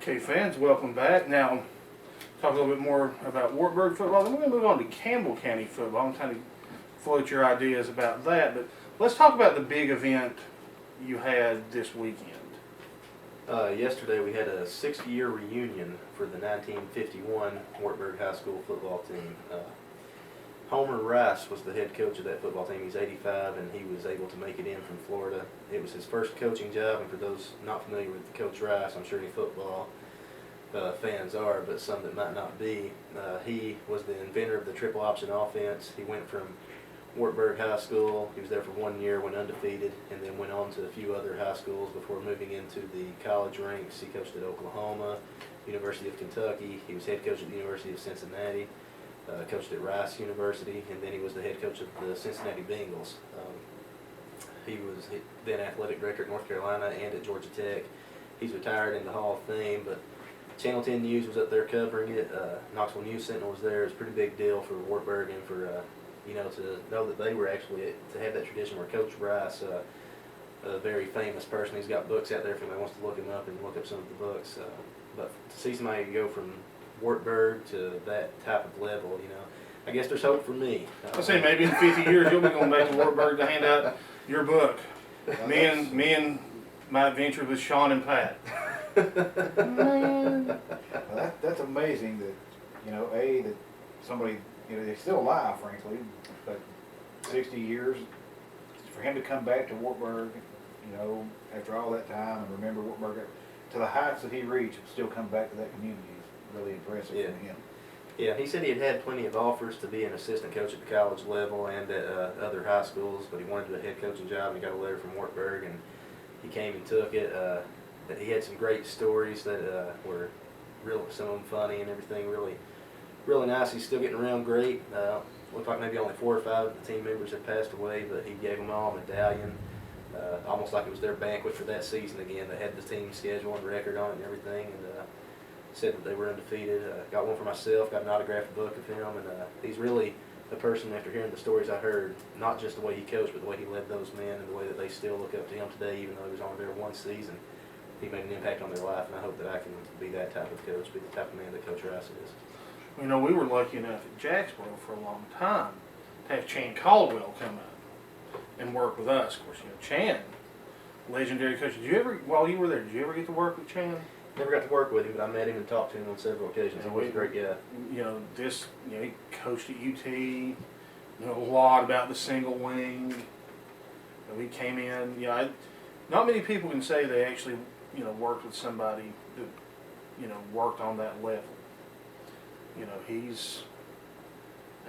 Okay, fans, welcome back. Now, talk a little bit more about Wartburg football. Then we're going to move on to Campbell County football and kind of float your ideas about that. But let's talk about the big event you had this weekend. Yesterday we had a 60-year reunion for the 1951 Wartburg High School football team. Homer Rice was the head coach of that football team. He's 85 and he was able to make it in from Florida. It was his first coaching job, and for those not familiar with Coach Rice, I'm sure any football fans are, but some that might not be. He was the inventor of the triple option offense. He went from Wartburg High School, he was there for 1 year, went undefeated, and then went on to a few other high schools before moving into the college ranks. He coached at Oklahoma, University of Kentucky. He was head coach at the University of Cincinnati. Coached at Rice University, and then he was the head coach of the Cincinnati Bengals. He was then athletic director at North Carolina and at Georgia Tech. He's retired in the Hall of Fame, but Channel 10 News was up there covering it. Knoxville News Sentinel was there. It was a pretty big deal for Wartburg and for to know that they were actually to have that tradition where Coach Rice, a very famous person, he's got books out there if anybody wants to look him up and look up some of the books. But to see somebody go from Wartburg to that type of level, I guess there's hope for me. I say maybe in 50 years you'll be going back to Wartburg to hand out your book. Me and my adventure with Sean and Pat. Well, that's amazing that, that somebody, they're still alive, frankly, but 60 years, for him to come back to Wartburg, after all that time, and remember Wartburg to the heights that he reached, and still come back to that community is really impressive for him. Yeah, he said he had plenty of offers to be an assistant coach at the college level and at other high schools, but he wanted a head coaching job, and he got a letter from Wartburg, and he came and took it. He had some great stories that were some of them funny and everything, really nice. He's still getting around great. Looked like maybe only 4 or 5 of the team members had passed away, but he gave them all a medallion, almost like it was their banquet for that season again. They had the team schedule and record on it and everything, and said that they were undefeated. Got one for myself, got an autographed book of him, and he's really a person, after hearing the stories I heard, not just the way he coached, but the way he led those men and the way that they still look up to him today, even though he was only there 1 season. He made an impact on their life, and I hope that I can be that type of coach, be the type of man that Coach Rice is. We were lucky enough at Jacksboro for a long time to have Chan Caldwell come up and work with us. Of course, Chan, legendary coach. While you were there, did you ever get to work with Chan? Never got to work with him, but I met him and talked to him on several occasions. He was a great guy. He coached at UT. A lot about the single wing. We came in. Not many people can say they actually, worked with somebody that, worked on that level.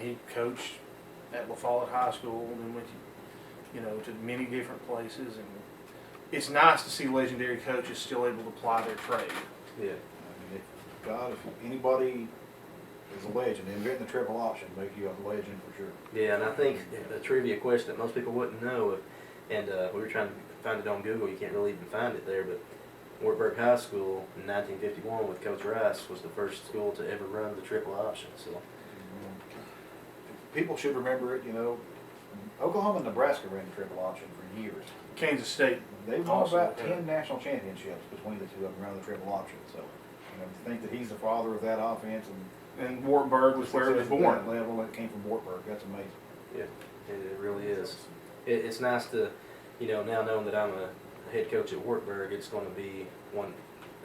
He coached at La Follette High School and went, to many different places, and it's nice to see legendary coaches still able to apply their trade. Yeah. If anybody is a legend, inventing the triple option make you a legend for sure. Yeah, and I think a trivia question that most people wouldn't know, and we were trying to find it on Google, you can't really even find it there, but Wartburg High School in 1951 with Coach Rice was the first school to ever run the triple option. So people should remember it. Oklahoma and Nebraska ran the triple option for years. Kansas State. They've won about 10 national championships between the two of them running the triple option. So, to think that he's the father of that offense and Wartburg was where it was born. That level that came from Wartburg. That's amazing. Yeah, it really is. It's nice to, now knowing that I'm a head coach at Wartburg, it's going to be one.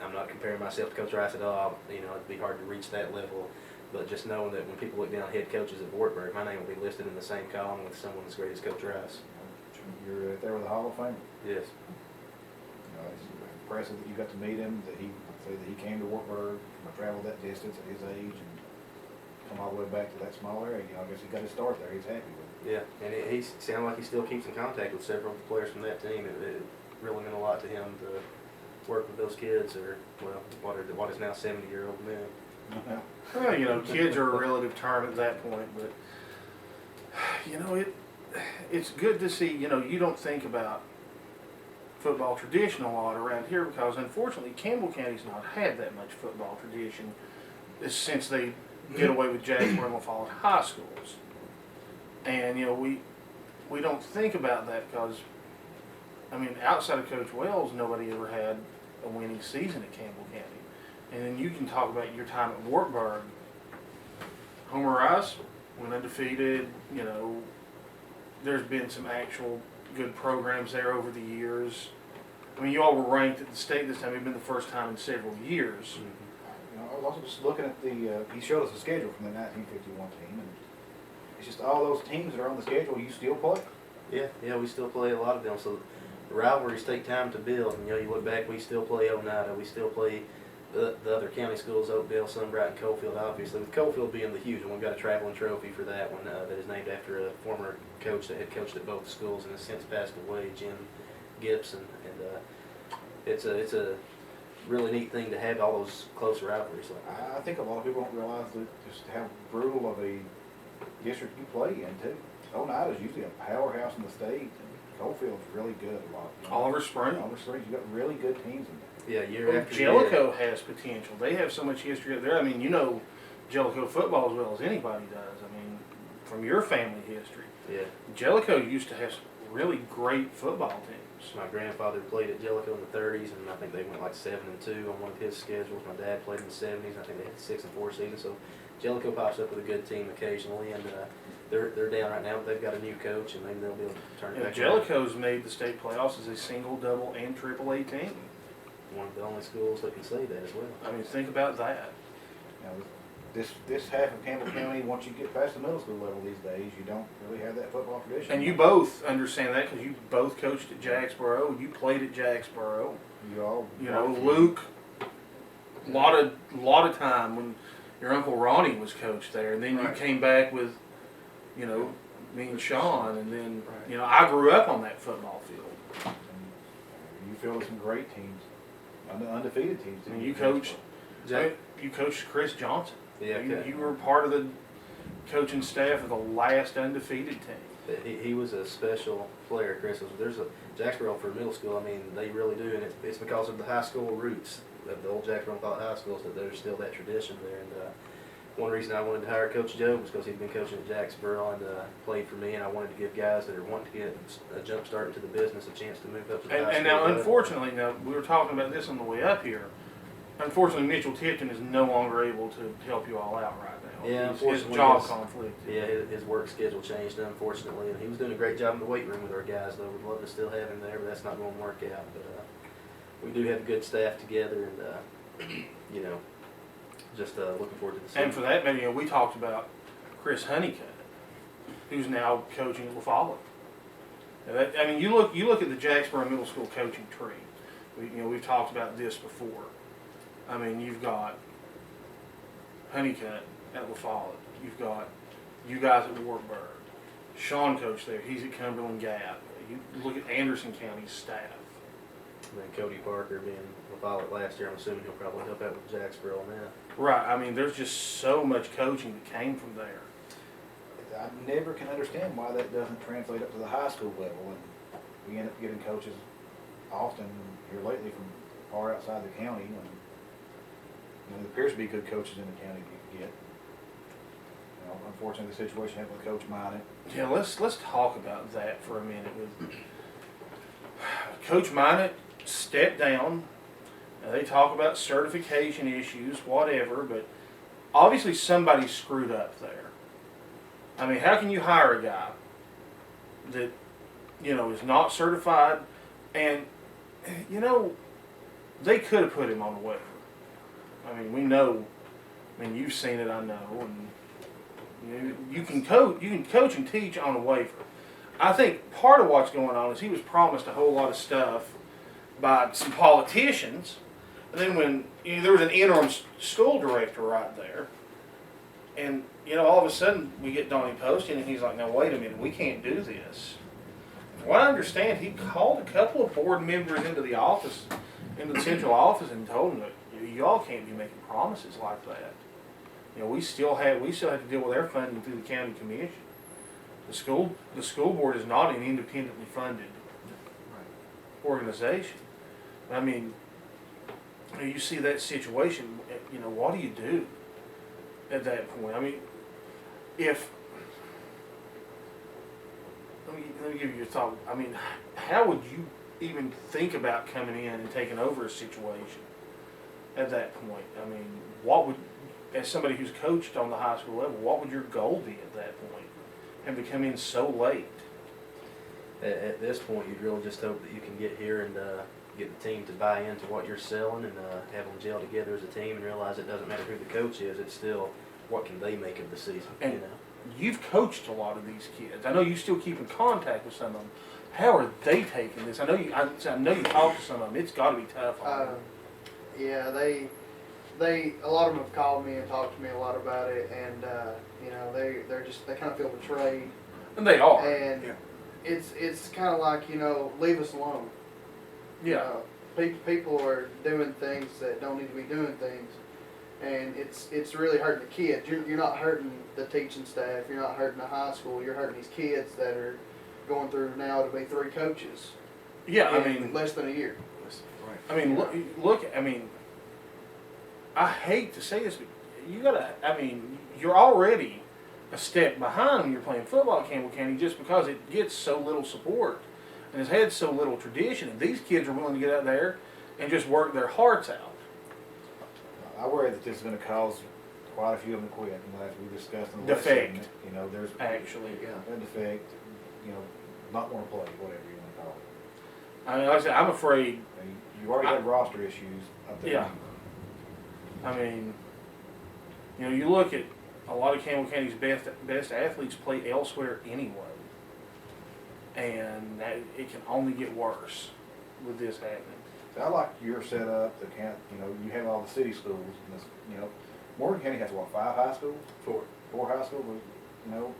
I'm not comparing myself to Coach Rice at all. It'd be hard to reach that level. But just knowing that when people look down head coaches at Wartburg, my name will be listed in the same column with someone as great as Coach Rice. You're right there with the Hall of Fame. Yes. It's impressive that you got to meet him. That he came to Wartburg, traveled that distance at his age, and come all the way back to that small area. I guess he got his start there. He's happy with it. Yeah, and he sounded like he still keeps in contact with several of the players from that team. It really meant a lot to him to work with those kids, or what is now 70-year-old men. Well, kids are a relative term at that point, but it's good to see. You don't think about football tradition a lot around here because, unfortunately, Campbell County's not had that much football tradition since they get away with Jacksboro and La Follette high schools. And we don't think about that because, outside of Coach Wells, nobody ever had a winning season at Campbell County. And then you can talk about your time at Wartburg. Homer Rice went undefeated. You know, there's been some actual good programs there over the years. I mean, you all were ranked at the state this time. It's been the first time in several years. You know, I was also just looking at he showed us a schedule from the 1951 team, and it's just all those teams that are on the schedule you still play. Yeah, we still play a lot of them. So the rivalries take time to build. And, you know, you look back, we still play Oneida. We still play the other county schools, Oakdale, Sunbright, and Coalfield, obviously. With Coalfield being the huge one, we've got a traveling trophy for that one that is named after a former coach that had coached at both schools and has since passed away, Jim Gibson. And it's a really neat thing to have all those close rivalries like that. I think a lot of people don't realize that just how brutal of a district you play in too. Oneida is usually a powerhouse in the state, and Coalfield's really good a lot. Oliver Springs. Oliver Springs, you got really good teams in there. Yeah, year after year. Jellicoe has potential. They have so much history up there. I mean, you know Jellicoe football as well as anybody does. I mean, from your family history. Yeah. Jellicoe used to have some really great football teams. My grandfather played at Jellicoe in the 30s, and I think they went like 7-2 on one of his schedules. My dad played in the 70s. I think they had the 6-4 season. So Jellicoe pops up with a good team occasionally, and they're down right now, but they've got a new coach, and maybe they'll be able to turn it back. Jellicoe's made the state playoffs as a single, double, and triple A team. One of the only schools that can say that as well. I mean, think about that. Now, this half of Campbell County, once you get past the middle school level these days, you don't really have that football tradition. And you both understand that because you both coached at Jacksboro. You played at Jacksboro. You know, Luke. A lot of time when your Uncle Ronnie was coach there, and then you came back with, you know, me and Sean, and then you know I grew up on that football field. And you fielded some great teams, undefeated teams. I mean, you coached Chris Johnson. Yeah, you were part of the coaching staff of the last undefeated team. He was a special player, Chris. There's a Jacksboro for middle school. I mean, they really do, and it's because of the high school roots of the old Jacksboro High Schools that there's still that tradition there. And one reason I wanted to hire Coach Jobe was because he'd been coaching at Jacksboro and played for me, and I wanted to give guys that are wanting to get a jump start into the business a chance to move up to the high school. And now, unfortunately, we were talking about this on the way up here. Unfortunately, Mitchell Tipton is no longer able to help you all out right now. Yeah, his job conflict. Yeah, his work schedule changed, unfortunately, and he was doing a great job in the weight room with our guys, though. We'd love to still have him there, but that's not going to work out. But we do have a good staff together, and, you know, just looking forward to the season. And for that matter, we talked about Chris Honeycutt, who's now coaching at La Follette. I mean, you look at the Jacksboro Middle School coaching tree. We've talked about this before. I mean, you've got Honeycutt at La Follette. You've got you guys at Wartburg. Sean coached there. He's at Cumberland Gap. You look at Anderson County's staff. And then Cody Parker being La Follette last year, I'm assuming he'll probably help out with Jacksboro now. Right. I mean, there's just so much coaching that came from there. I never can understand why that doesn't translate up to the high school level, and we end up getting coaches often here lately from far outside the county. And, there appears to be good coaches in the county to get. Unfortunately, the situation happened with Coach Minot. Yeah, let's talk about that for a minute. With Coach Minot stepped down. Now, they talk about certification issues, whatever, but obviously somebody screwed up there. I mean, how can you hire a guy that is not certified, and they could have put him on the waiver. I mean, we know. I mean, you've seen it, I know, and you can coach and teach on a waiver. I think part of what's going on is he was promised a whole lot of stuff by some politicians, and then when there was an interim school director right there, and all of a sudden we get Donnie Poston, and he's like, "Now wait a minute, we can't do this." From what I understand, he called a couple of board members into the office, into the central office, and told them that y'all can't be making promises like that. We still have to deal with our funding through the county commission. The school board is not an independently funded organization. I mean, you see that situation. What do you do at that point? I mean, let me give you a thought. I mean, how would you even think about coming in and taking over a situation at that point? I mean, what would, as somebody who's coached on the high school level, what would your goal be at that point? And to come in so late. At this point, you'd really just hope that you can get here and get the team to buy into what you're selling and have them gel together as a team and realize it doesn't matter who the coach is. It's still what can they make of the season. And you know, you've coached a lot of these kids. I know you still keep in contact with some of them. How are they taking this? I know you talk to some of them. It's got to be tough on them. Yeah, they a lot of them have called me and talked to me a lot about it, and you know, they kind of feel betrayed. And they are. And yeah. it's kind of like, you know, leave us alone. Yeah. People are doing things that don't need to be doing things, and it's really hurting the kids. You're not hurting the teaching staff. You're not hurting the high school. You're hurting these kids that are going through now to be 3 coaches. Yeah, I in mean, less than a year. I mean, look. I mean, I hate to say this, but you gotta. I mean, you're already a step behind when you're playing football at Campbell County just because it gets so little support and has had so little tradition. And these kids are willing to get out there and just work their hearts out. I worry that this is going to cause quite a few of them to quit, and as we discussed in the last Defect. segment, you know, there's Actually, a defect, you know, not want to play, whatever you want to call it. I mean, like I said, I'm afraid. I mean, you already have roster issues up there. Yeah. I mean, you know, you look at a lot of Campbell County's best athletes play elsewhere anyway, and it can only get worse with this happening. So I like your setup, the camp, you know, you have all the city schools, and this, you know, Morgan County has what, 5 high schools? 4. 4 high schools, but, you know,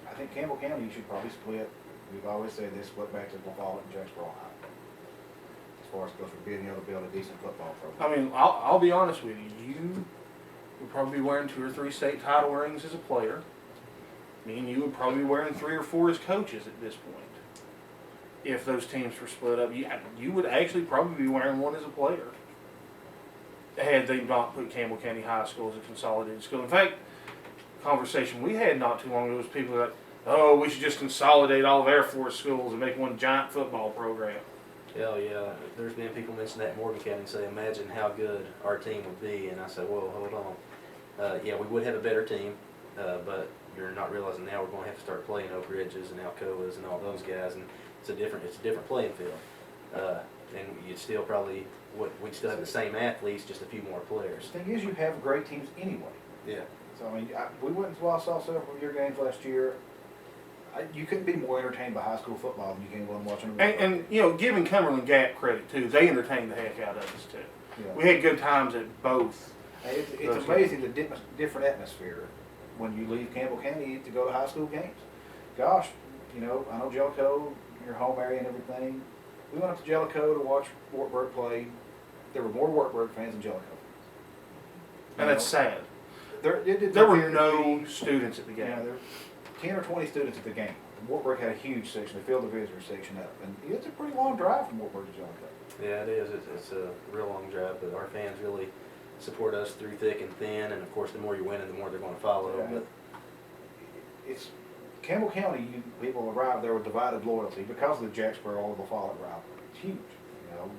I think Campbell County, you should probably split, we've always said this, split back to LaFollette and Jacksboro High. As far as goes for being able to build a decent football program. I mean, I'll be honest with you. You would probably be wearing 2 or 3 state title rings as a player. Me and you would probably be wearing 3 or 4 as coaches at this point. If those teams were split up, you would actually probably be wearing 1 as a player. Had they not put Campbell County High School as a consolidated school. In fact, conversation we had not too long ago was people that, oh, we should just consolidate all of Air Force schools and make one giant football program. Hell yeah, there's been people mention that in Morgan County and say, imagine how good our team would be. And I said, whoa, hold on. Yeah, we would have a better team, but you're not realizing now we're going to have to start playing Oak Ridges and Alcoas and all those guys, and it's a different playing field. And you'd still probably we'd still have the same athletes, just a few more players. The thing is, you have great teams anyway. Yeah. So, I mean, we went and saw several of your games last year. You couldn't be more entertained by high school football than you can when watching them. And you know, giving Cumberland Gap credit too, they entertained the heck out of us too. Yeah. We had good times at both. It's amazing the different atmosphere when you leave Campbell County to go to high school games. Gosh, you know, I know Jellicoe, your home area and everything. We went up to Jellicoe to watch Wartburg play. There were more Wartburg fans than Jellicoe. And that's sad. There were no students at the game. Yeah, there were 10 or 20 students at the game. Wartburg had a huge section. They filled the visitor section up. And it's a pretty long drive from Wartburg to Jellicoe. Yeah, it is. It's a real long drive, but our fans really support us through thick and thin. And of course, the more you're winning, the more they're going to follow. Yeah. But It's Campbell County. People arrive there with divided loyalty because of the Jacksboro or the LaFollette rivalry. It's huge, you know.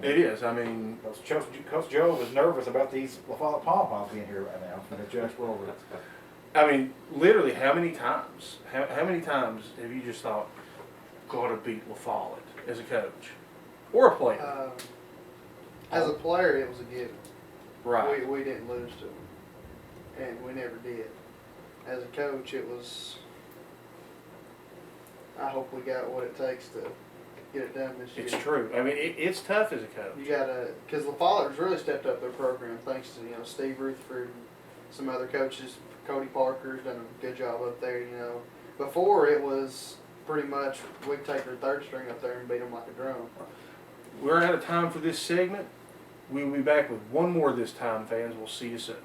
It is. I mean, Coach Jobe was nervous about these LaFollette pom-poms being here right now from the Jacksboro. I mean, literally, how many times have you just thought, gotta beat LaFollette as a coach or a player? As a player, it was a given. Right. We didn't lose to them, and we never did. As a coach, it was. I hope we got what it takes to get it done this year. It's true. I mean, it's tough as a coach. You gotta, because LaFollette's really stepped up their program thanks to Steve Rutherford, and some other coaches. Cody Parker's done a good job up there. Before it was pretty much we'd take their 3rd string up there and beat them like a drum. We're out of time for this segment. We'll be back with one more this time, fans. We'll see you soon.